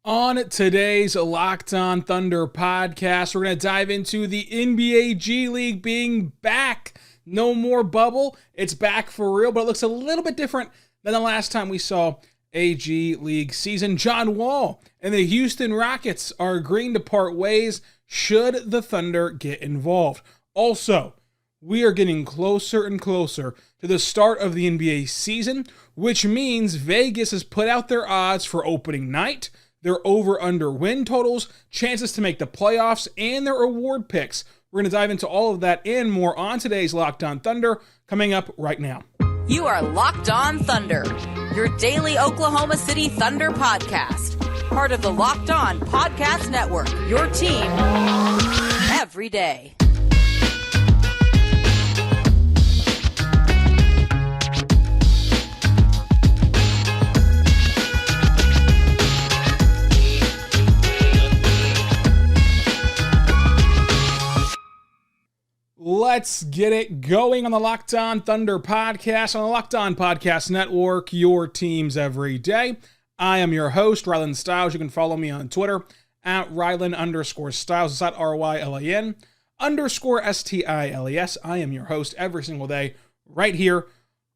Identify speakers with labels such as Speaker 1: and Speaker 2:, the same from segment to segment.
Speaker 1: On today's Locked On Thunder podcast, we're going to dive into the NBA G League being back. No more bubble. It's back for real, but it looks a little bit different than the last time we saw a G League season. John Wall and the Houston Rockets are agreeing to part ways should the Thunder get involved. Also, we are getting closer and closer to the start of the NBA season, which means Vegas has put out their odds for opening night, their over-under win totals, chances to make the playoffs, and their award picks. We're going to dive into all of that and more on today's Locked On Thunder, coming up right now.
Speaker 2: You are Locked On Thunder, your daily Oklahoma City Thunder podcast. Part of the Locked On Podcast Network, your team every day.
Speaker 1: Let's get it going on the Locked On Thunder podcast, on the Locked On Podcast Network, your teams every day. I am your host, Rylan Stiles. You can follow me on Twitter at Rylan_Stiles. It's at RYLAN_STILES. I am your host every single day right here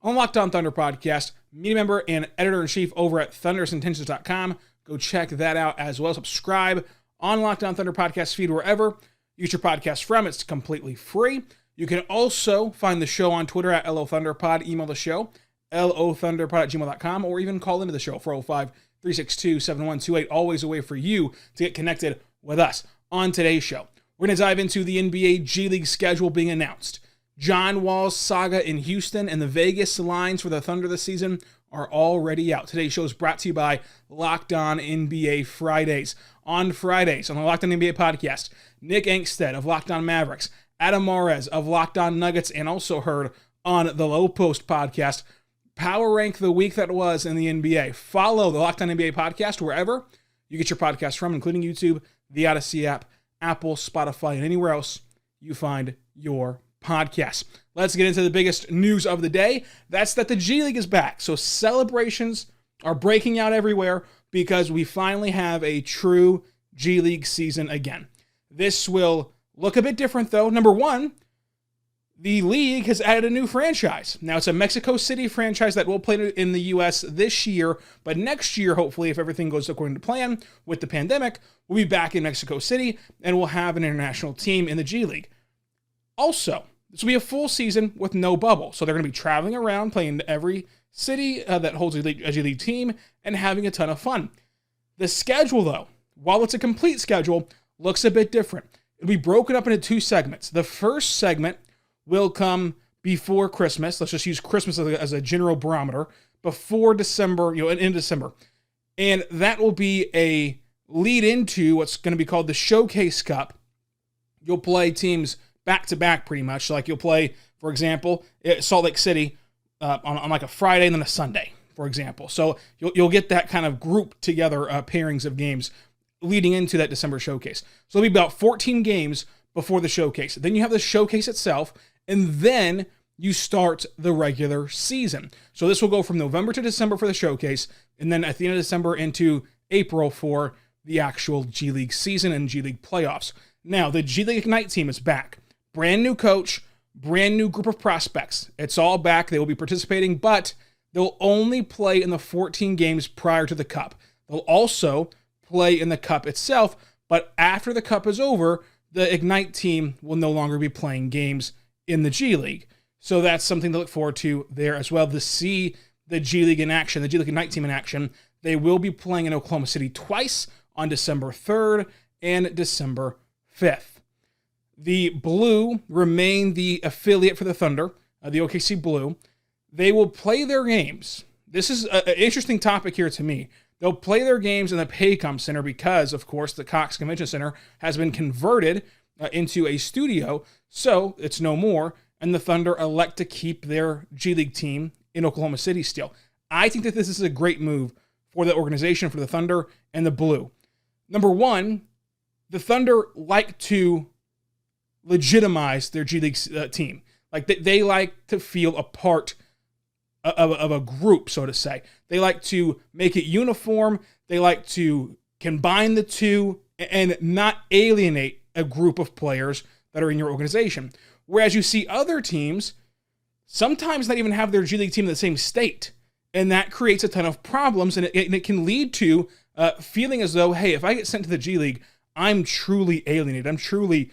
Speaker 1: on the Locked On Thunder podcast. Media member and editor-in-chief over at thundersintentions.com. Go check that out as well. Subscribe on Locked On Thunder podcast feed wherever you get your podcast from. It's completely free. You can also find the show on Twitter at LOThunderPod. Email the show, LOThunderPod@gmail.com, or even call into the show, 405-362-7128. Always a way for you to get connected with us. On today's show, we're going to dive into the NBA G League schedule being announced. John Wall's saga in Houston and the Vegas lines for the Thunder this season are already out. Today's show is brought to you by Locked On NBA Fridays. On Fridays, on the Locked On NBA podcast, Nick Angstead of Locked On Mavericks, Adam Mares of Locked On Nuggets, and also heard on the Low Post podcast, Power Rank the week that was in the NBA. Follow the Locked On NBA podcast wherever you get your podcast from, including YouTube, the Odyssey app, Apple, Spotify, and anywhere else you find your podcasts. Let's get into the biggest news of the day. That's that the G League is back. So celebrations are breaking out everywhere because we finally have a true G League season again. This will look a bit different, though. Number one, the league has added a new franchise. Now, it's a Mexico City franchise that will play in the U.S. this year, but next year, hopefully, if everything goes according to plan with the pandemic, we'll be back in Mexico City, and we'll have an international team in the G League. Also, this will be a full season with no bubble, so they're going to be traveling around, playing every city that holds a G League team, and having a ton of fun. The schedule, though, while it's a complete schedule, looks a bit different. It'll be broken up into two segments. The first segment will come before Christmas. Let's just use Christmas as a general barometer. Before December, in December. And that will be a lead into what's going to be called the Showcase Cup. You'll play teams back-to-back pretty much. Like you'll play, for example, Salt Lake City on like a Friday and then a Sunday, for example. So you'll get that kind of group together pairings of games leading into that December showcase. So it'll be about 14 games before the showcase. Then you have the showcase itself, and then you start the regular season. So this will go from November to December for the showcase, and then at the end of December into April for the actual G League season and G League playoffs. Now, the G League Ignite team is back. Brand new coach, brand new group of prospects. It's all back. They will be participating, but they'll only play in the 14 games prior to the Cup. They'll also play in the Cup itself, but after the Cup is over, the Ignite team will no longer be playing games in the G League. So that's something to look forward to there as well, to see the G League in action, the G League Ignite team in action. They will be playing in Oklahoma City twice on December 3rd and December 5th. The Blue remain the affiliate for the Thunder, the OKC Blue. They will play their games. This is an interesting topic here to me. They'll play their games in the Paycom Center because, of course, the Cox Convention Center has been converted into a studio, so it's no more, and the Thunder elect to keep their G League team in Oklahoma City still. I think that this is a great move for the organization, for the Thunder and the Blue. Number one, the Thunder like to legitimize their G League team. Like they like to feel a part of a group, so to say. They like to make it uniform. They like to combine the two and not alienate a group of players that are in your organization. Whereas you see other teams sometimes not even have their G League team in the same state. And that creates a ton of problems, and it can lead to feeling as though, hey, if I get sent to the G League, I'm truly alienated. I'm truly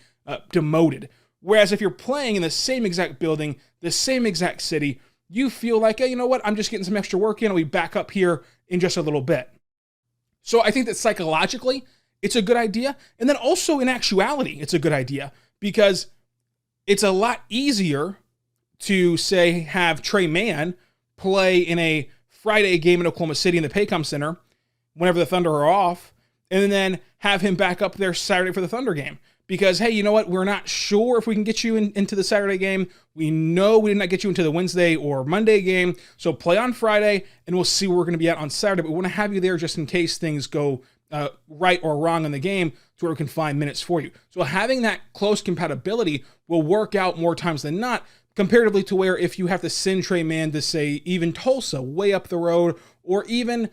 Speaker 1: demoted. Whereas if you're playing in the same exact building, the same exact city, you feel like, hey, you know what? I'm just getting some extra work in, and we back up here in just a little bit. So I think that psychologically, it's a good idea. And then also in actuality, it's a good idea because it's a lot easier to, say, have Trey Mann play in a Friday game in Oklahoma City in the Paycom Center whenever the Thunder are off, and then have him back up there Saturday for the Thunder game. Because, hey, you know what? We're not sure if we can get you into the Saturday game. We know we did not get you into the Wednesday or Monday game. So play on Friday, and we'll see where we're going to be at on Saturday. But we want to have you there just in case things go right or wrong in the game to where we can find minutes for you. So having that close compatibility will work out more times than not, comparatively to where if you have to send Trey Mann to, say, even Tulsa, way up the road, or even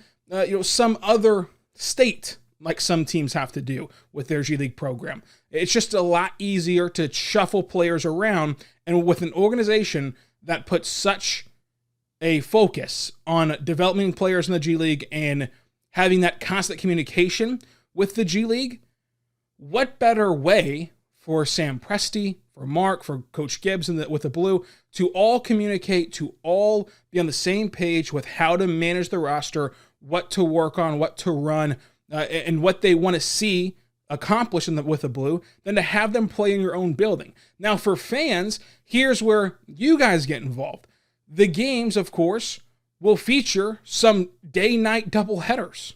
Speaker 1: some other state, like some teams have to do with their G League program. It's just a lot easier to shuffle players around, and with an organization that puts such a focus on developing players in the G League and having that constant communication with the G League, what better way for Sam Presti, for Mark, for Coach Gibbs with the Blue, to all communicate, to all be on the same page with how to manage the roster, what to work on, what to run, and what they want to see accomplished with the Blue, than to have them play in your own building. Now, for fans, here's where you guys get involved. The games, of course, will feature some day-night doubleheaders.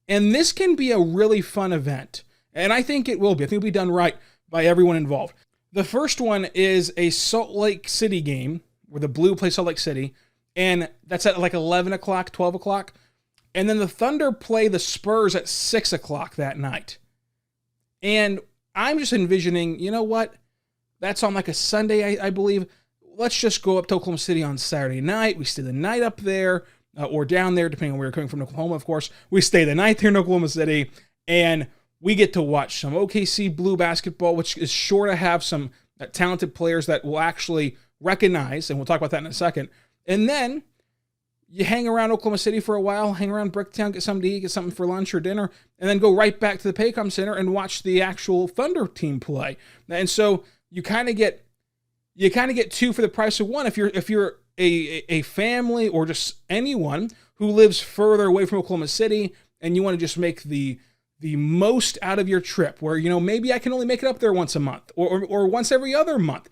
Speaker 1: And this can be a really fun event. And I think it will be. I think it'll be done right by everyone involved. The first one is a Salt Lake City game where the Blue play Salt Lake City, and that's at like 11 o'clock, 12 o'clock. And then the Thunder play the Spurs at 6 o'clock that night. And I'm just envisioning, you know what? That's on like a Sunday, I believe. Let's just go up to Oklahoma City on Saturday night. We stay the night up there, or down there, depending on where you're coming from, Oklahoma, of course. We stay the night there in Oklahoma City, and we get to watch some OKC Blue basketball, which is sure to have some talented players that we'll actually recognize, and we'll talk about that in a second. And then you hang around Oklahoma City for a while, hang around Bricktown, get something to eat, get something for lunch or dinner, and then go right back to the Paycom Center and watch the actual Thunder team play. And so you kind of get two for the price of one if you're a family or just anyone who lives further away from Oklahoma City and you want to just make the most out of your trip, where, maybe I can only make it up there once a month or once every other month.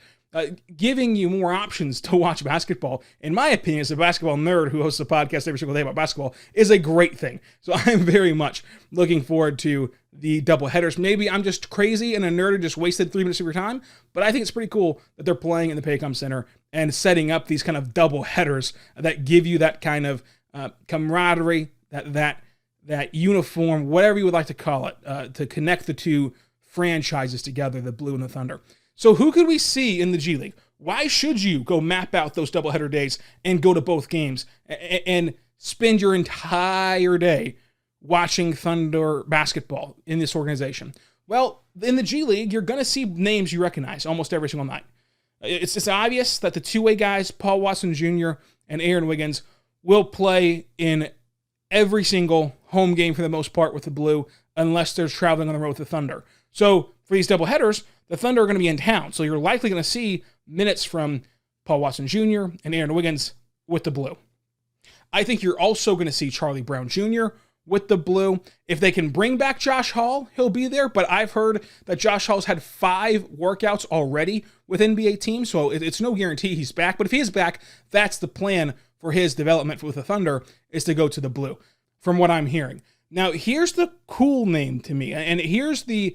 Speaker 1: Giving you more options to watch basketball, in my opinion, as a basketball nerd who hosts a podcast every single day about basketball, is a great thing. So I'm very much looking forward to the doubleheaders. Maybe I'm just crazy and a nerd who just wasted 3 minutes of your time, but I think it's pretty cool that they're playing in the Paycom Center and setting up these kind of doubleheaders that give you that kind of camaraderie, that uniform, whatever you would like to call it, to connect the two franchises together, the Blue and the Thunder. So who could we see in the G League? Why should you go map out those doubleheader days and go to both games and spend your entire day watching Thunder basketball in this organization? Well, in the G League, you're going to see names you recognize almost every single night. It's obvious that the two-way guys, Paul Watson Jr. and Aaron Wiggins, will play in every single home game for the most part with the Blue, unless they're traveling on the road with the Thunder. So for these doubleheaders, the Thunder are going to be in town. So you're likely going to see minutes from Paul Watson Jr. and Aaron Wiggins with the Blue. I think you're also going to see Charlie Brown Jr. with the Blue. If they can bring back Josh Hall, he'll be there. But I've heard that Josh Hall's had 5 workouts already with NBA teams, so it's no guarantee he's back. But if he is back, that's the plan for his development with the Thunder, is to go to the Blue, from what I'm hearing. Now, here's the cool name to me, and here's the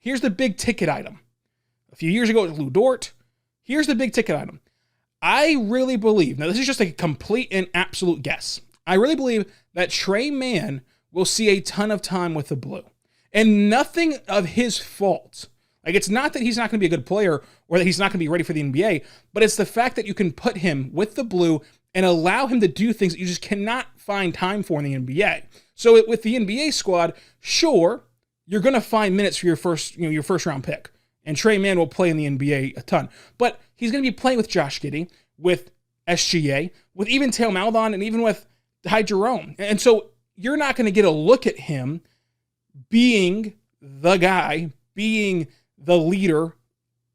Speaker 1: big ticket item. A few years ago, it was Lou Dort. Here's the big ticket item. I really believe, now this is just a complete and absolute guess, I really believe that Trey Mann will see a ton of time with the Blue. And nothing of his fault. Like, it's not that he's not going to be a good player or that he's not going to be ready for the NBA, but it's the fact that you can put him with the Blue and allow him to do things that you just cannot find time for in the NBA. So with the NBA squad, sure, you're going to find minutes for your first round pick. And Trey Mann will play in the NBA a ton. But he's going to be playing with Josh Giddey, with SGA, with even Theo Maledon, and even with Ty Jerome. And so you're not going to get a look at him being the guy, being the leader,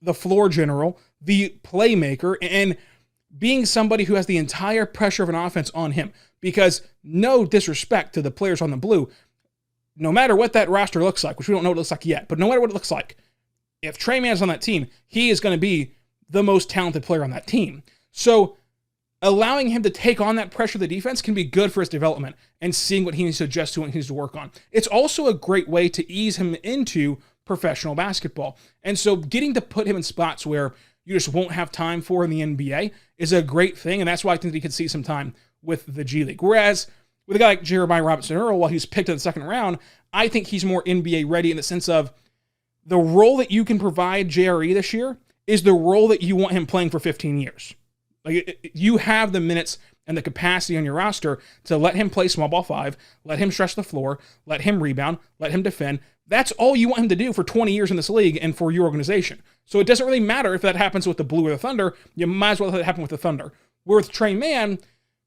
Speaker 1: the floor general, the playmaker, and being somebody who has the entire pressure of an offense on him. Because no disrespect to the players on the blue, no matter what that roster looks like, which we don't know what it looks like yet, but no matter what it looks like, if Trey Mann's on that team, he is going to be the most talented player on that team. So allowing him to take on that pressure of the defense can be good for his development and seeing what he needs to adjust to and what he needs to work on. It's also a great way to ease him into professional basketball. And so getting to put him in spots where you just won't have time for in the NBA is a great thing, and that's why I think he could see some time with the G League. Whereas with a guy like Jeremiah Robinson-Earl, while he's picked in the second round, I think he's more NBA ready in the sense of the role that you can provide JRE this year is the role that you want him playing for 15 years. Like, you have the minutes and the capacity on your roster to let him play small ball 5, let him stretch the floor, let him rebound, let him defend. That's all you want him to do for 20 years in this league and for your organization. So it doesn't really matter if that happens with the Blue or the Thunder. You might as well let it happen with the Thunder. Where with Trey Mann,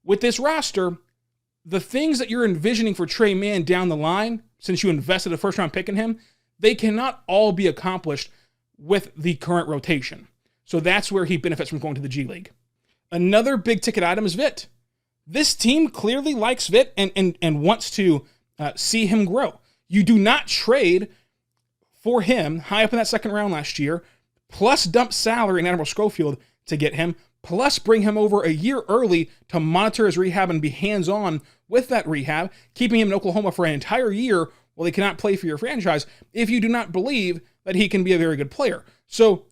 Speaker 1: with this roster, the things that you're envisioning for Trey Mann down the line, since you invested a first-round pick in him, they cannot all be accomplished with the current rotation. So that's where he benefits from going to the G League. Another big-ticket item is Vit. This team clearly likes Vit and wants to see him grow. You do not trade for him high up in that second round last year, plus dump salary in Admiral Schofield to get him, plus bring him over a year early to monitor his rehab and be hands-on with that rehab, keeping him in Oklahoma for an entire year while he cannot play for your franchise if you do not believe that he can be a very good player. So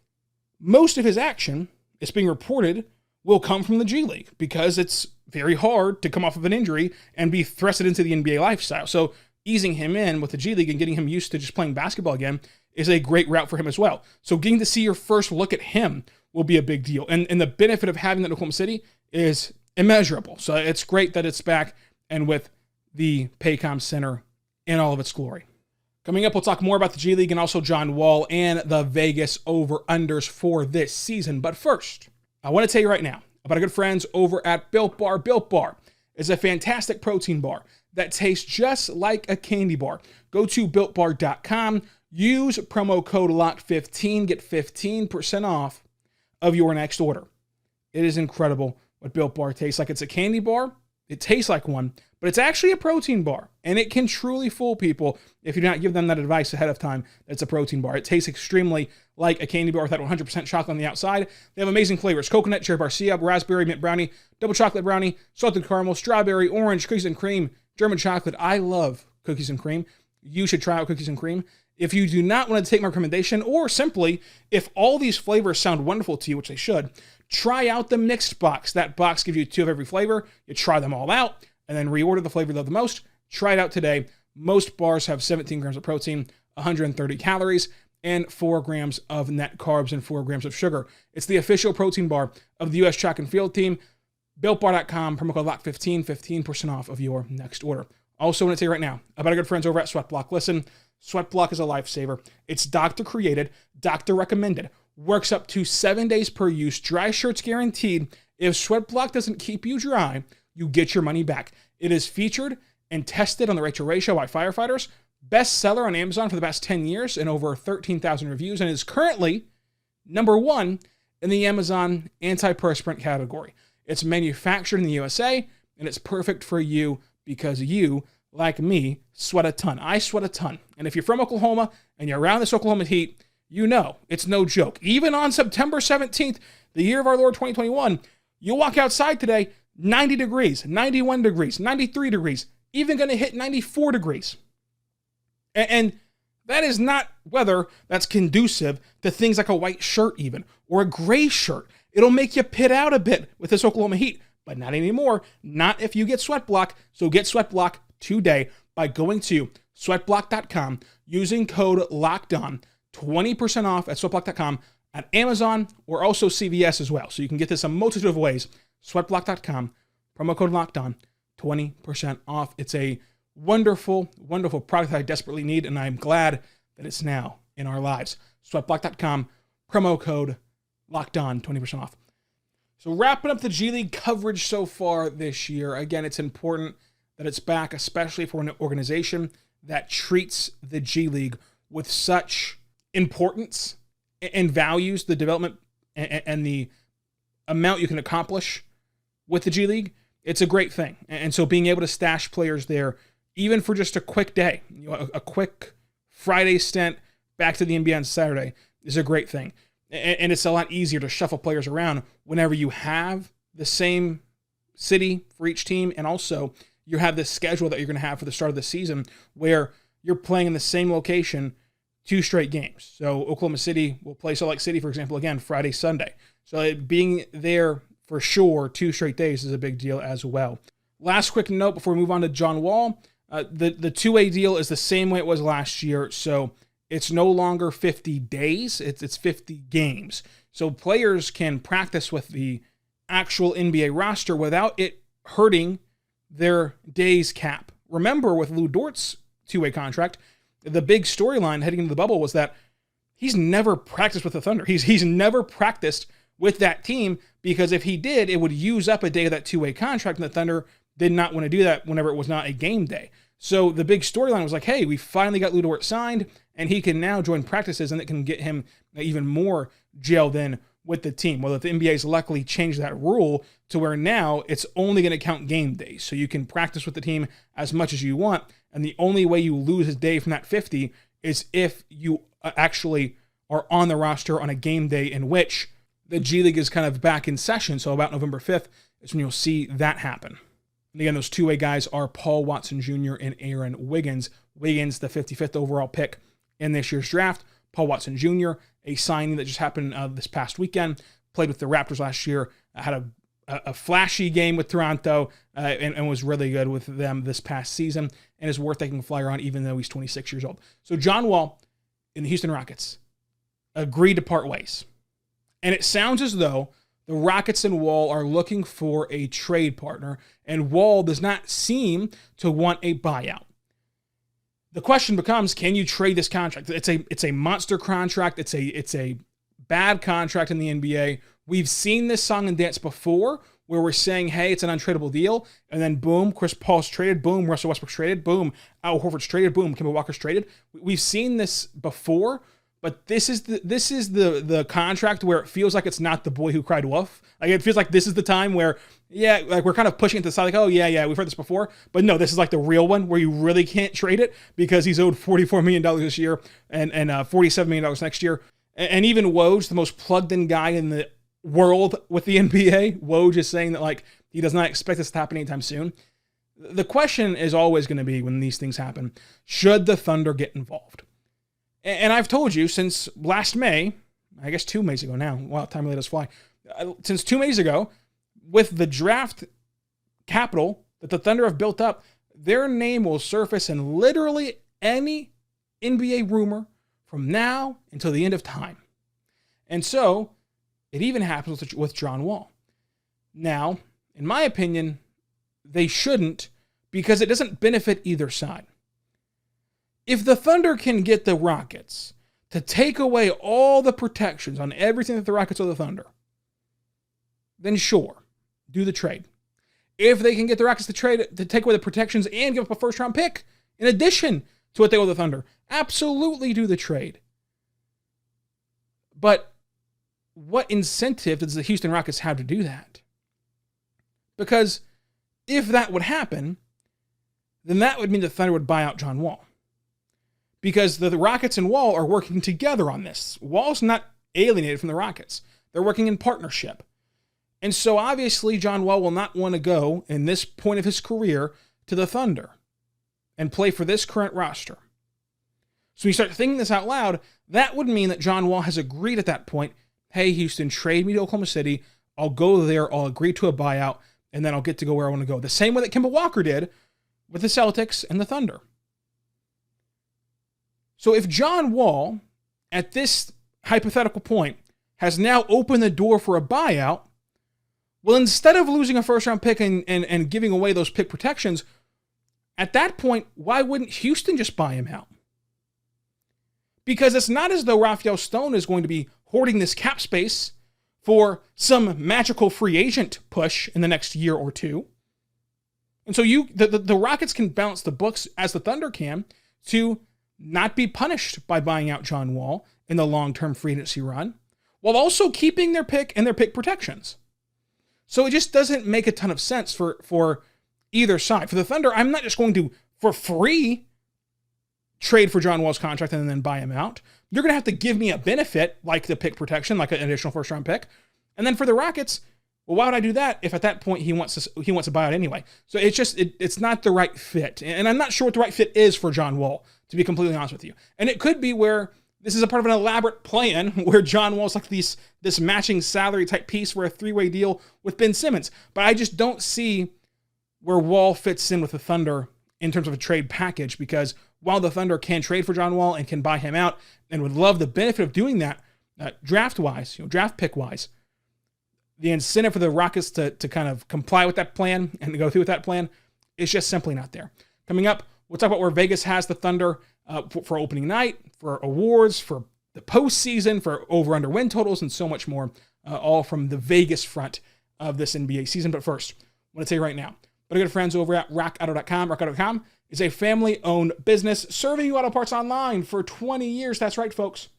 Speaker 1: most of his action, it's being reported, will come from the G League because it's very hard to come off of an injury and be thrusted into the NBA lifestyle. So easing him in with the G League and getting him used to just playing basketball again is a great route for him as well. So getting to see your first look at him will be a big deal. And the benefit of having that in Oklahoma City is immeasurable. So it's great that it's back and with the Paycom Center in all of its glory. Coming up, we'll talk more about the G League and also John Wall and the Vegas over-unders for this season. But first, I want to tell you right now about our good friends over at Built Bar. Built Bar is a fantastic protein bar that tastes just like a candy bar. Go to BuiltBar.com, use promo code LOCK15, get 15% off of your next order. It is incredible what Built Bar tastes like. It's a candy bar. It tastes like one, but it's actually a protein bar, and it can truly fool people if you do not give them that advice ahead of time that it's a protein bar. It tastes extremely like a candy bar with that 100% chocolate on the outside. They have amazing flavors: coconut, cherry barcia, raspberry, mint brownie, double chocolate brownie, salted caramel, strawberry, orange, cookies and cream, German chocolate. I love cookies and cream. You should try out cookies and cream. If you do not want to take my recommendation, or simply if all these flavors sound wonderful to you, which they should, try out the mixed box. That box gives you 2 of every flavor. You try them all out and then reorder the flavor you love the most. Try it out today. Most bars have 17 grams of protein, 130 calories, and 4 grams of net carbs and 4 grams of sugar. It's the official protein bar of the U.S. track and field team. BuiltBar.com, promo code LOCK15, 15% off of your next order. Also want to tell you right now about our good friends over at Sweatblock. Listen, Sweatblock is a lifesaver. It's doctor created, doctor recommended. Works up to 7 days per use. Dry shirts guaranteed. If Sweatblock doesn't keep you dry, you get your money back. It is featured and tested on the Rachel Ray Show by firefighters. Bestseller on Amazon for the past 10 years and over 13,000 reviews, and is currently number 1 in the Amazon antiperspirant category. It's manufactured in the USA, and it's perfect for you because you, like me, sweat a ton. I sweat a ton. And if you're from Oklahoma and you're around this Oklahoma heat, you know it's no joke. Even on September 17th, the year of our Lord 2021, you'll walk outside today, 90 degrees, 91 degrees, 93 degrees, even going to hit 94 degrees. And that is not weather that's conducive to things like a white shirt even, or a gray shirt. It'll make you pit out a bit with this Oklahoma heat, but not anymore. Not if you get Sweatblock. So get Sweatblock today by going to sweatblock.com, using code LOCKEDON, 20% off at sweatblock.com, at Amazon, or also CVS as well. So you can get this a multitude of ways. Sweatblock.com, promo code LOCKEDON, 20% off. It's a wonderful, wonderful product that I desperately need, and I'm glad that it's now in our lives. So at block.com, promo code LOCKEDON, 20% off. So wrapping up the G League coverage so far this year, again, it's important that it's back, especially for an organization that treats the G League with such importance and values the development and the amount you can accomplish with the G League. It's a great thing. And so being able to stash players there, even for just a quick day, a quick Friday stint back to the NBA on Saturday, is a great thing. And it's a lot easier to shuffle players around whenever you have the same city for each team, and also you have this schedule that you're going to have for the start of the season where you're playing in the same location 2 straight games. So Oklahoma City will play Salt Lake City, for example, again, Friday, Sunday. So being there for sure 2 straight days is a big deal as well. Last quick note before we move on to John Wall. The two-way deal is the same way it was last year. So it's no longer 50 days. It's 50 games. So players can practice with the actual NBA roster without it hurting their days cap. Remember, with Lou Dort's two-way contract, the big storyline heading into the bubble was that he's never practiced with the Thunder. He's never practiced with that team, because if he did, it would use up a day of that two-way contract, and the Thunder did not want to do that whenever it was not a game day. So the big storyline was like, hey, we finally got Lou Dort signed, and he can now join practices, and it can get him even more jailed in with the team. Well, the NBA's luckily changed that rule to where now it's only going to count game days. So you can practice with the team as much as you want, and the only way you lose a day from that 50 is if you actually are on the roster on a game day in which the G League is kind of back in session. So about November 5th is when you'll see that happen. And again, those two-way guys are Paul Watson Jr. and Aaron Wiggins. Wiggins, the 55th overall pick in this year's draft. Paul Watson Jr., a signing that just happened this past weekend. Played with the Raptors last year. Had a flashy game with Toronto and was really good with them this past season, and is worth taking a flyer on even though he's 26 years old. So John Wall in the Houston Rockets agreed to part ways. And it sounds as though the Rockets and Wall are looking for a trade partner, and Wall does not seem to want a buyout. The question becomes, can you trade this contract? It's a monster contract. It's a bad contract in the NBA. We've seen this song and dance before where we're saying, hey, it's an untradeable deal, and then boom, Chris Paul's traded, boom, Russell Westbrook's traded, boom, Al Horford's traded, boom, Kemba Walker's traded. We've seen this before, but this is the contract where it feels like it's not the boy who cried wolf. Like, it feels like this is the time where, yeah, like we're kind of pushing it to the side, like, oh, yeah, we've heard this before. But no, this is like the real one where you really can't trade it because he's owed $44 million this year and $47 million next year. And even Woj, the most plugged-in guy in the world with the NBA, Woj is saying that, like, he does not expect this to happen anytime soon. The question is always going to be, when these things happen, should the Thunder get involved? And I've told you since last May, I guess 2 Mays ago now, wow, time really does fly. Since 2 Mays ago, with the draft capital that the Thunder have built up, their name will surface in literally any NBA rumor from now until the end of time. And so, it even happens with John Wall. Now, in my opinion, they shouldn't, because it doesn't benefit either side. If the Thunder can get the Rockets to take away all the protections on everything that the Rockets owe the Thunder, then sure, do the trade. If they can get the Rockets to take away the protections and give up a first-round pick in addition to what they owe the Thunder, absolutely do the trade. But what incentive does the Houston Rockets have to do that? Because if that would happen, then that would mean the Thunder would buy out John Wall. Because the Rockets and Wall are working together on this. Wall's not alienated from the Rockets. They're working in partnership. And so obviously John Wall will not want to go in this point of his career to the Thunder and play for this current roster. So you start thinking this out loud, that would mean that John Wall has agreed at that point, hey, Houston, trade me to Oklahoma City. I'll go there. I'll agree to a buyout, and then I'll get to go where I want to go. The same way that Kemba Walker did with the Celtics and the Thunder. So if John Wall, at this hypothetical point, has now opened the door for a buyout, well, instead of losing a first-round pick and giving away those pick protections, At that point, why wouldn't Houston just buy him out? Because it's not as though Rafael Stone is going to be hoarding this cap space for some magical free agent push in the next year or two. And so the Rockets can balance the books as the Thunder can to not be punished by buying out John Wall in the long-term free agency run, while also keeping their pick and their pick protections. So it just doesn't make a ton of sense for either side. For the Thunder, I'm not just going to, for free, trade for John Wall's contract and then buy him out. You're going to have to give me a benefit, like the pick protection, like an additional first-round pick. And then for the Rockets, well, why would I do that if at that point he wants to buy out anyway? So it's just it's not the right fit, and I'm not sure what the right fit is for John Wall, to be completely honest with you. And it could be where this is a part of an elaborate plan where John Wall's like this matching salary type piece for a three-way deal with Ben Simmons. But I just don't see where Wall fits in with the Thunder in terms of a trade package, because while the Thunder can trade for John Wall and can buy him out and would love the benefit of doing that draft-wise, draft pick-wise, the incentive for the Rockets to kind of comply with that plan and to go through with that plan is just simply not there. Coming up, we'll talk about where Vegas has the Thunder for opening night, for awards, for the postseason, for over-under win totals, and so much more, all from the Vegas front of this NBA season. But first, I want to tell you right now, but our good friends over at rockauto.com. Rockauto.com is a family-owned business serving you auto parts online for 20 years. That's right, folks.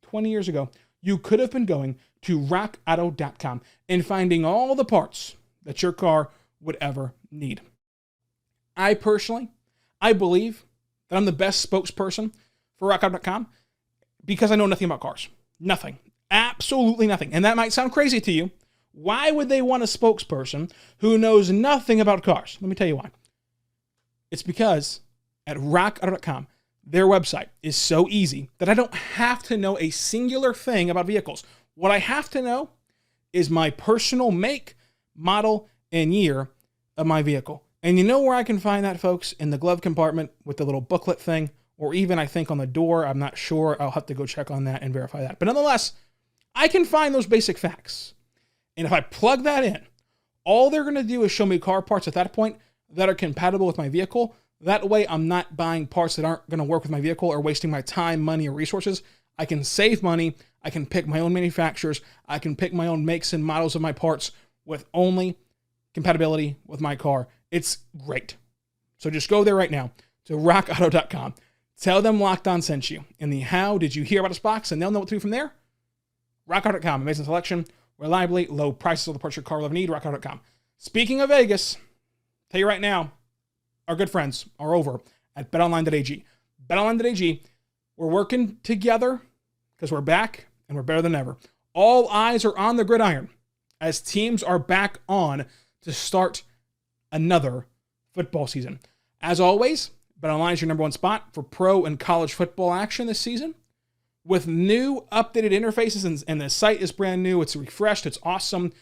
Speaker 1: 20 years ago, you could have been going to rockauto.com and finding all the parts that your car would ever need. I believe that I'm the best spokesperson for rockauto.com because I know nothing about cars. Nothing. Absolutely nothing. And that might sound crazy to you. Why would they want a spokesperson who knows nothing about cars? Let me tell you why. It's because at rockauto.com, their website is so easy that I don't have to know a singular thing about vehicles. What I have to know is my personal make, model, and year of my vehicle. And you know where I can find that, folks? In the glove compartment with the little booklet thing, or even I think on the door. I'm not sure. I'll have to go check on that and verify that. But nonetheless, I can find those basic facts. And if I plug that in, all they're going to do is show me car parts at that point that are compatible with my vehicle. That way, I'm not buying parts that aren't going to work with my vehicle or wasting my time, money, or resources. I can save money. I can pick my own manufacturers. I can pick my own makes and models of my parts with only compatibility with my car. It's great. So just go there right now to rockauto.com. Tell them Locked On sent you. In the how did you hear about us box, and they'll know what to do from there. rockauto.com. Amazing selection, reliably low prices of the parts your car will ever need. rockauto.com. Speaking of Vegas, tell you right now, our good friends are over at betonline.ag. Betonline.ag, we're working together because we're back and we're better than ever. All eyes are on the gridiron as teams are back on to start another football season. As always, BetOnline is your number one spot for pro and college football action this season. With new updated interfaces, and the site is brand new. It's refreshed. It's awesome.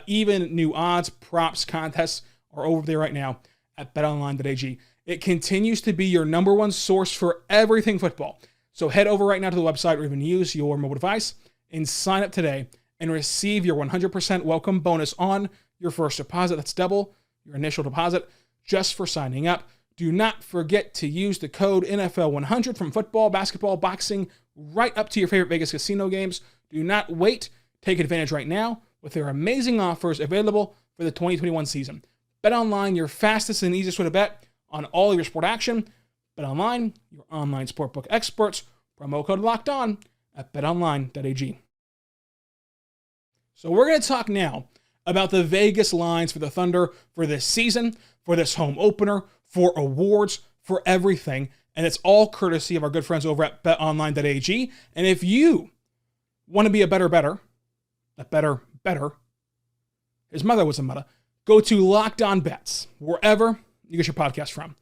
Speaker 1: Even new odds, props, contests are over there right now at betonline.ag. It continues to be your number one source for everything football. So head over right now to the website or even use your mobile device and sign up today and receive your 100% welcome bonus on your first deposit. That's double your initial deposit just for signing up. Do not forget to use the code NFL100 from football, basketball, boxing, right up to your favorite Vegas casino games. Do not wait. Take advantage right now with their amazing offers available for the 2021 season. BetOnline, your fastest and easiest way to bet on all of your sport action. BetOnline, your online sportbook experts. Promo code LOCKEDON at betonline.ag. So we're going to talk now about the Vegas lines for the Thunder for this season, for this home opener, for awards, for everything. And it's all courtesy of our good friends over at betonline.ag. And if you want to be a better, his mother was a mother, go to Locked On Bets, wherever you get your podcast from.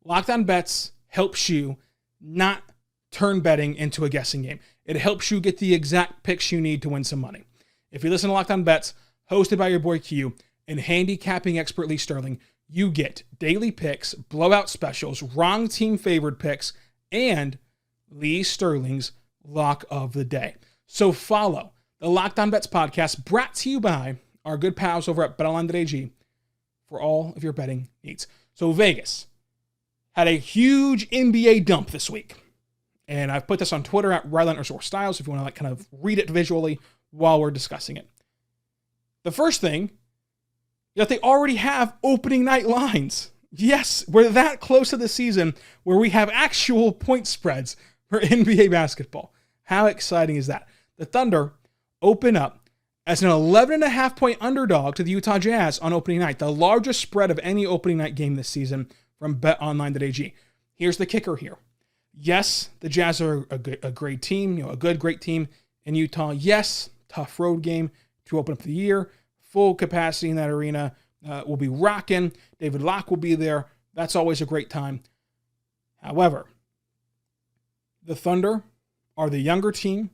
Speaker 1: Locked On Bets helps you not turn betting into a guessing game. It helps you get the exact picks you need to win some money. If you listen to Locked On Bets, hosted by your boy Q and handicapping expert Lee Sterling, you get daily picks, blowout specials, wrong team favored picks, and Lee Sterling's lock of the day. So follow the Locked On Bets podcast, brought to you by our good pals over at betonline.ag for all of your betting needs. So Vegas, had a huge NBA dump this week. And I've put this on Twitter at Ryland_Styles if you want to like kind of read it visually while we're discussing it. The first thing, that they already have opening night lines. Yes, we're that close to the season where we have actual point spreads for NBA basketball. How exciting is that? The Thunder open up as an 11.5 point underdog to the Utah Jazz on opening night, the largest spread of any opening night game this season from betonline.ag. Here's the kicker here. Yes, the Jazz are a great team, great team in Utah. Yes, tough road game to open up the year. Full capacity in that arena. Will be rocking. David Locke will be there. That's always a great time. However, the Thunder are the younger team.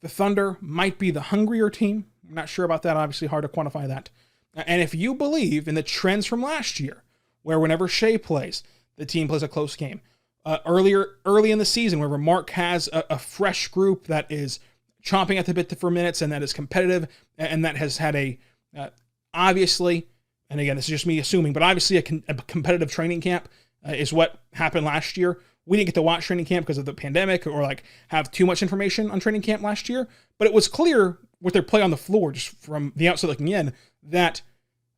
Speaker 1: The Thunder might be the hungrier team. I'm not sure about that. Obviously, hard to quantify that. And if you believe in the trends from last year, where whenever Shea plays, the team plays a close game. Early in the season, where Mark has a fresh group that is chomping at the bit for minutes and that is competitive and that has had a obviously, and again, this is just me assuming, but obviously a competitive training camp is what happened last year. We didn't get to watch training camp because of the pandemic or like have too much information on training camp last year, but it was clear with their play on the floor, just from the outside looking in, that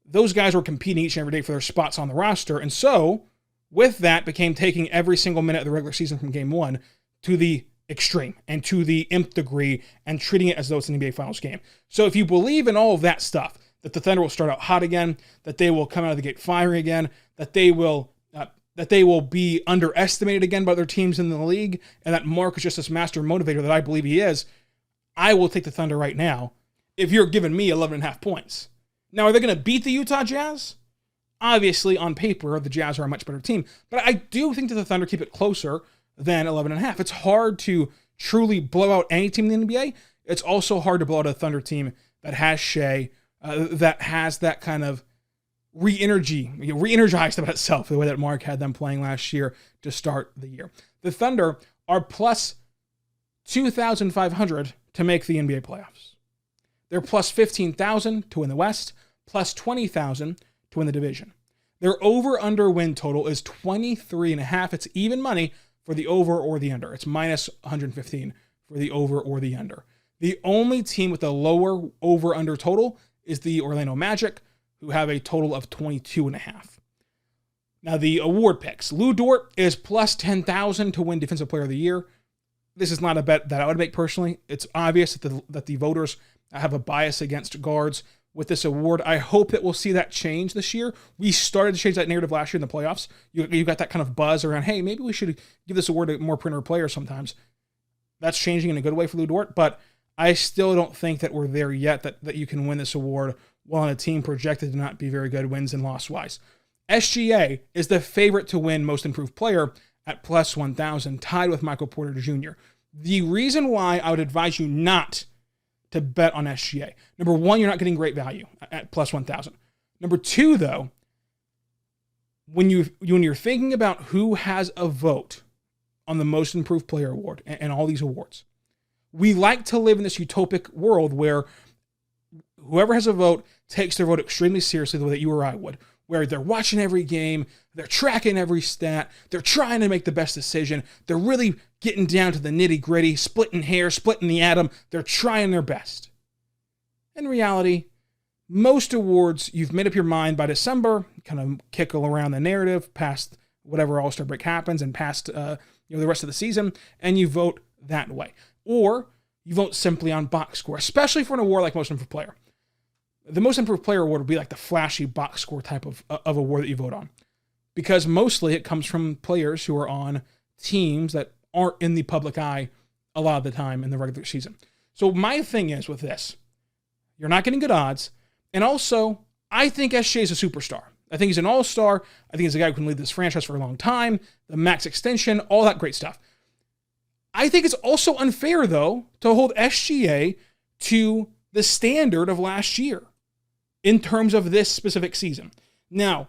Speaker 1: those guys were competing each and every day for their spots on the roster. And so with that became taking every single minute of the regular season from game one to the extreme and to the nth degree and treating it as though it's an NBA Finals game. So if you believe in all of that stuff, that the Thunder will start out hot again, that they will come out of the gate firing again, that they will be underestimated again by other teams in the league, and that Mark is just this master motivator that I believe he is, I will take the Thunder right now if you're giving me 11.5 points. Now, are they going to beat the Utah Jazz? Obviously, on paper, the Jazz are a much better team, but I do think that the Thunder keep it closer than 11.5. It's hard to truly blow out any team in the NBA. It's also hard to blow out a Thunder team that has Shea, that has that kind of re-energized about itself, the way that Mark had them playing last year to start the year. The Thunder are plus 2,500 to make the NBA playoffs. They're plus 15,000 to win the West, plus 20,000 to win the division. Their over-under win total is 23.5. It's even money for the over or the under. It's minus 115 for the over or the under. The only team with a lower over-under total is the Orlando Magic, who have a total of 22.5. Now, the award picks. Lou Dort is plus 10,000 to win Defensive Player of the Year. This is not a bet that I would make personally. It's obvious that the voters have a bias against guards with this award. I hope that we'll see that change this year. We started to change that narrative last year in the playoffs. You got that kind of buzz around, hey, maybe we should give this award to more perimeter players sometimes. That's changing in a good way for Lou Dort, but I still don't think that we're there yet, that you can win this award while on a team projected to not be very good wins and loss-wise. SGA is the favorite to win Most Improved Player at plus 1,000, tied with Michael Porter Jr. The reason why I would advise you not to bet on SGA. Number one, you're not getting great value at plus 1,000. Number two, though, when you're thinking about who has a vote on the Most Improved Player award and all these awards, we like to live in this utopic world where whoever has a vote takes their vote extremely seriously the way that you or I would, where they're watching every game, they're tracking every stat, they're trying to make the best decision, they're really getting down to the nitty-gritty, splitting hairs, splitting the atom, they're trying their best. In reality, most awards, you've made up your mind by December, kind of kick around the narrative past whatever All-Star break happens and past the rest of the season, and you vote that way. Or you vote simply on box score, especially for an award like Most Improved Player. The Most Improved Player award would be like the flashy box score type of award that you vote on, because mostly it comes from players who are on teams that aren't in the public eye a lot of the time in the regular season. So my thing is with this, you're not getting good odds, and also I think SGA is a superstar. I think he's an all-star. I think he's a guy who can lead this franchise for a long time, the max extension, all that great stuff. I think it's also unfair, though, to hold SGA to the standard of last year in terms of this specific season. Now,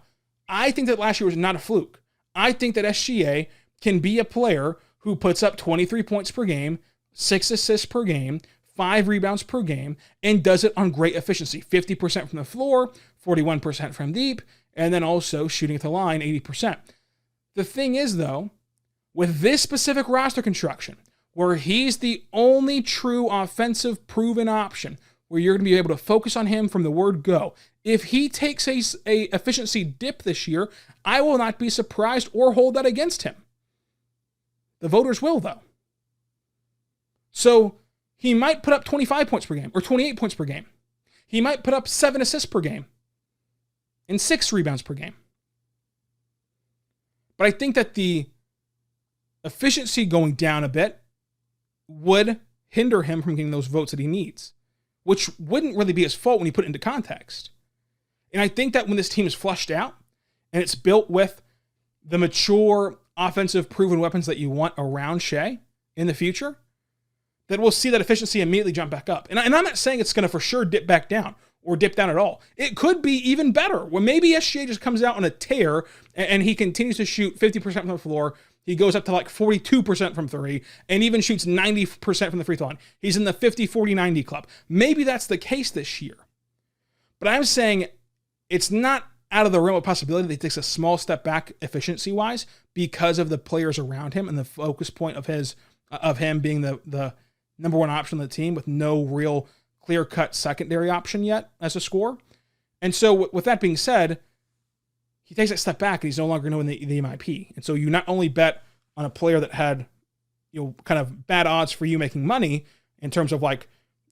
Speaker 1: I think that last year was not a fluke. I think that SGA can be a player who puts up 23 points per game, 6 assists per game, 5 rebounds per game, and does it on great efficiency. 50% from the floor, 41% from deep, and then also shooting at the line, 80%. The thing is, though, with this specific roster construction, where he's the only true offensive proven option, where you're going to be able to focus on him from the word go, if he takes a efficiency dip this year, I will not be surprised or hold that against him. The voters will, though. So he might put up 25 points per game or 28 points per game. He might put up 7 assists per game and 6 rebounds per game. But I think that the efficiency going down a bit would hinder him from getting those votes that he needs, which wouldn't really be his fault when you put it into context. And I think that when this team is flushed out and it's built with the mature offensive proven weapons that you want around Shai in the future, that we'll see that efficiency immediately jump back up. And I'm not saying it's going to for sure dip back down or dip down at all. It could be even better, where maybe SGA just comes out on a tear and he continues to shoot 50% from the floor. He goes up to like 42% from three and even shoots 90% from the free throw line. He's in the 50-40-90 club. Maybe that's the case this year. But I'm saying it's not out of the realm of possibility that he takes a small step back efficiency-wise because of the players around him and the focus point of him being the number one option on the team with no real clear-cut secondary option yet as a scorer. And so with that being said, he takes that step back and he's no longer knowing the MIP. And so you not only bet on a player that had, kind of bad odds for you making money in terms of like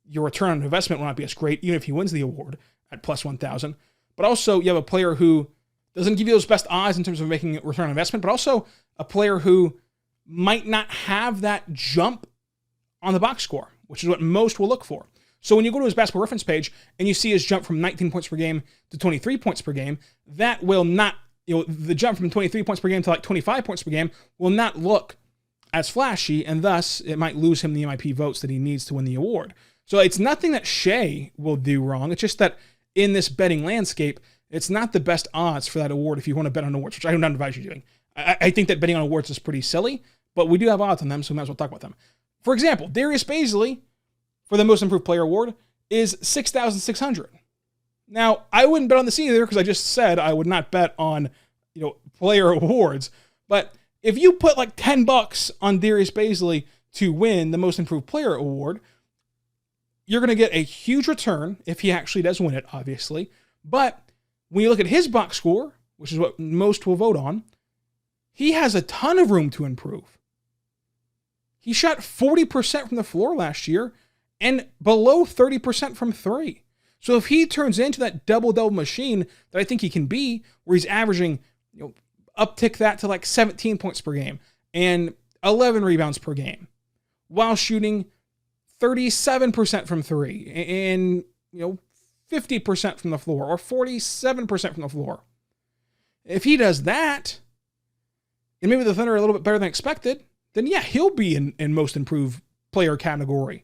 Speaker 1: your return on investment will not be as great, even if he wins the award at plus 1,000. But also you have a player who doesn't give you those best odds in terms of making return on investment, but also a player who might not have that jump on the box score, which is what most will look for. So when you go to his basketball reference page and you see his jump from 19 points per game to 23 points per game, that will not, the jump from 23 points per game to like 25 points per game will not look as flashy, and thus it might lose him the MIP votes that he needs to win the award. So it's nothing that Shai will do wrong. It's just that in this betting landscape, it's not the best odds for that award if you want to bet on awards, which I do not advise you doing. I think that betting on awards is pretty silly, but we do have odds on them, so we might as well talk about them. For example, Darius Bazley, for the Most Improved Player Award, is 6,600. Now, I wouldn't bet on this either because I just said I would not bet on, player awards. But if you put like $10 on Darius Bazley to win the Most Improved Player Award, you're going to get a huge return if he actually does win it, obviously. But when you look at his box score, which is what most will vote on, he has a ton of room to improve. He shot 40% from the floor last year and below 30% from three. So if he turns into that double-double machine that I think he can be, where he's averaging, uptick that to like 17 points per game and 11 rebounds per game, while shooting 37% from three and 50% from the floor or 47% from the floor. If he does that, and maybe the Thunder are a little bit better than expected, then yeah, he'll be in Most Improved Player category.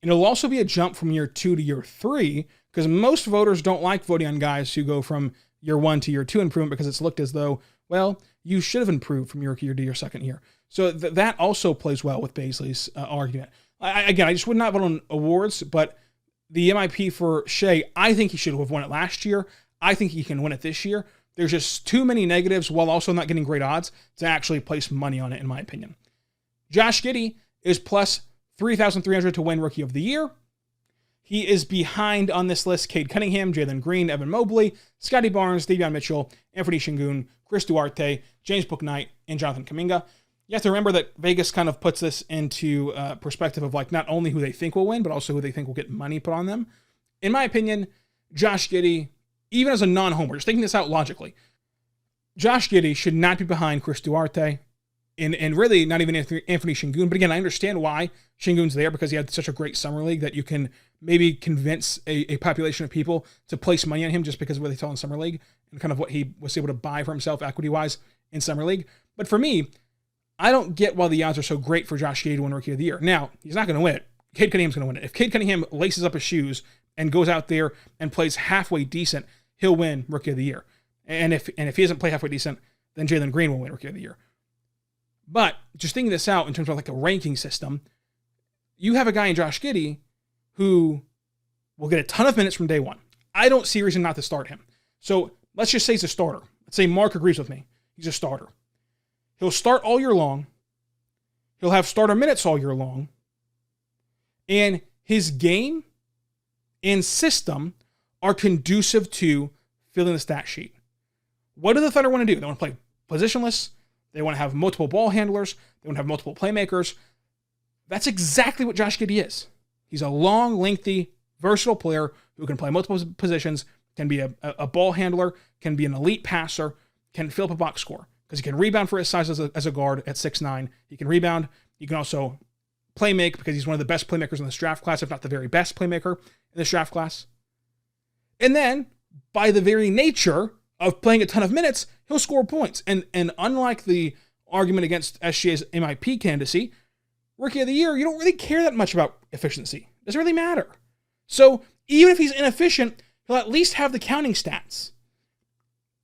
Speaker 1: And it'll also be a jump from year 2 to year 3, because most voters don't like voting on guys who go from year 1 to year 2 improvement because it's looked as though, well, you should have improved from your year to your second year. So that also plays well with Bazley's argument. I just would not vote on awards, but the MIP for Shai, I think he should have won it last year. I think he can win it this year. There's just too many negatives while also not getting great odds to actually place money on it, in my opinion. Josh Giddey is plus 3,300 to win Rookie of the Year. He is behind on this list Cade Cunningham, Jalen Green, Evan Mobley, Scotty Barnes, Davion Mitchell, Anthony Shingun, Chris Duarte, James Bouknight, and Jonathan Kuminga. You have to remember that Vegas kind of puts this into perspective of like not only who they think will win, but also who they think will get money put on them. In my opinion, Josh Giddey, even as a non-homer, just thinking this out logically, Josh Giddey should not be behind Chris Duarte and really not even Anthony Shingun. But again, I understand why Shingun's there, because he had such a great summer league that you can maybe convince a population of people to place money on him just because of what they saw in summer league and kind of what he was able to buy for himself equity-wise in summer league. But for me, I don't get why the odds are so great for Josh Giddey to win Rookie of the Year. Now, he's not going to win it. Cade Cunningham's going to win it. If Cade Cunningham laces up his shoes and goes out there and plays halfway decent, he'll win Rookie of the Year. And if he doesn't play halfway decent, then Jalen Green will win Rookie of the Year. But just thinking this out in terms of like a ranking system, you have a guy in Josh Giddey who will get a ton of minutes from day one. I don't see a reason not to start him. So let's just say he's a starter. Let's say Mark agrees with me. He's a starter. He'll start all year long. He'll have starter minutes all year long. And his game and system are conducive to filling the stat sheet. What do the Thunder want to do? They want to play positionless. They want to have multiple ball handlers. They want to have multiple playmakers. That's exactly what Josh Giddey is. He's a long, lengthy, versatile player who can play multiple positions, can be a ball handler, can be an elite passer, can fill up a box score. Because he can rebound for his size as a guard at 6'9". He can rebound. He can also play make because he's one of the best playmakers in this draft class, if not the very best playmaker in this draft class. And then, by the very nature of playing a ton of minutes, he'll score points. And unlike the argument against SGA's MIP candidacy, Rookie of the Year, you don't really care that much about efficiency. It doesn't really matter. So even if he's inefficient, he'll at least have the counting stats.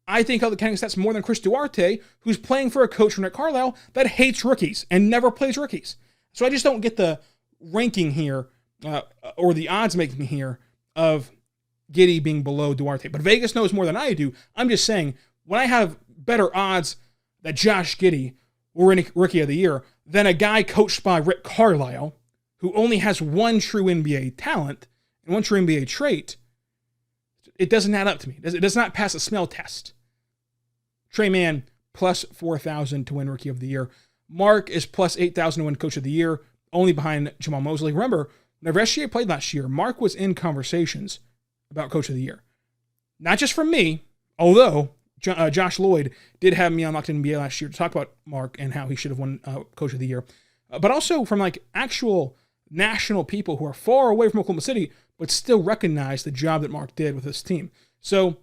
Speaker 1: I think he'll have the counting stats more than Chris Duarte, who's playing for a coach from Rick Carlisle that hates rookies and never plays rookies. So I just don't get the ranking here, or the odds making here, of Giddey being below Duarte. But Vegas knows more than I do. I'm just saying, when I have better odds that Josh Giddey will win Rookie of the Year than a guy coached by Rick Carlisle, who only has one true NBA talent and one true NBA trait, it doesn't add up to me. It does not pass a smell test. Trey Mann, plus 4,000 to win Rookie of the Year. Mark is plus 8,000 to win Coach of the Year, only behind Jamal Mosley. Remember, whenever SGA played last year, Mark was in conversations about Coach of the Year. Not just from me, although Josh Lloyd did have me on Locked In NBA last year to talk about Mark and how he should have won Coach of the Year. But also from like actual national people who are far away from Oklahoma City, but still recognize the job that Mark did with this team. So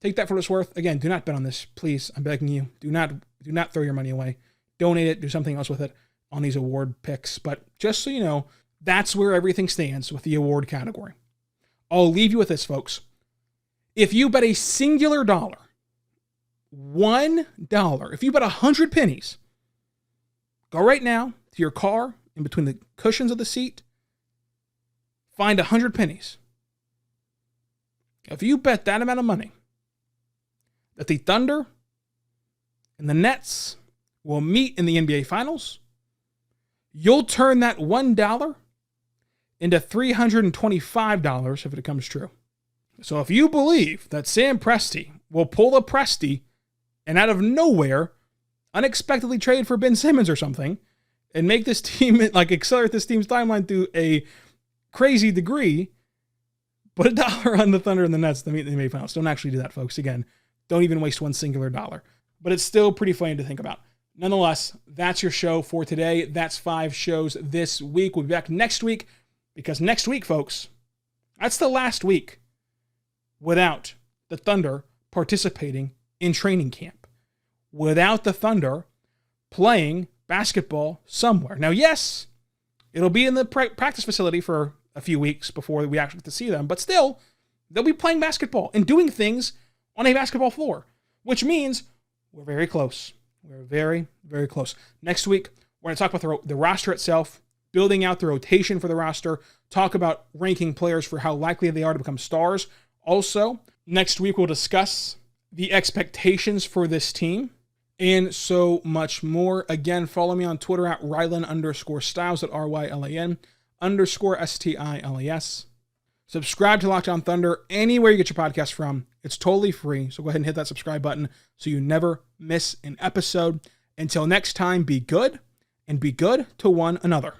Speaker 1: take that for what it's worth. Again, do not bet on this, please. I'm begging you. Do not throw your money away. Donate it. Do something else with it on these award picks. But just so you know, that's where everything stands with the award category. I'll leave you with this, folks. If you bet a singular dollar, $1, if you bet 100 pennies, go right now to your car, in between the cushions of the seat, find 100 pennies. If you bet that amount of money that the Thunder and the Nets will meet in the NBA Finals, you'll turn that $1 into $325 if it comes true. So if you believe that Sam Presti will pull a Presti and out of nowhere unexpectedly trade for Ben Simmons or something and make this team, like accelerate this team's timeline to a crazy degree, put $1 on the Thunder and the Nets to meet in the NBA Finals. Don't actually do that, folks. Again, don't even waste one singular dollar. But it's still pretty funny to think about. Nonetheless, that's your show for today. That's 5 shows this week. We'll be back next week, because next week, folks, that's the last week without the Thunder participating in training camp, without the Thunder playing basketball somewhere. Now, yes, it'll be in the practice facility for a few weeks before we actually get to see them, but still, they'll be playing basketball and doing things on a basketball floor, which means we're very close. We're very, very close. Next week, we're going to talk about the roster itself, building out the rotation for the roster, talk about ranking players for how likely they are to become stars. Also, next week, we'll discuss the expectations for this team and so much more. Again, follow me on Twitter at Rylan_Styles, at RYLAN_STILES. Subscribe to Locked On Thunder anywhere you get your podcast from. It's totally free, so go ahead and hit that subscribe button so you never miss an episode. Until next time, be good, and be good to one another.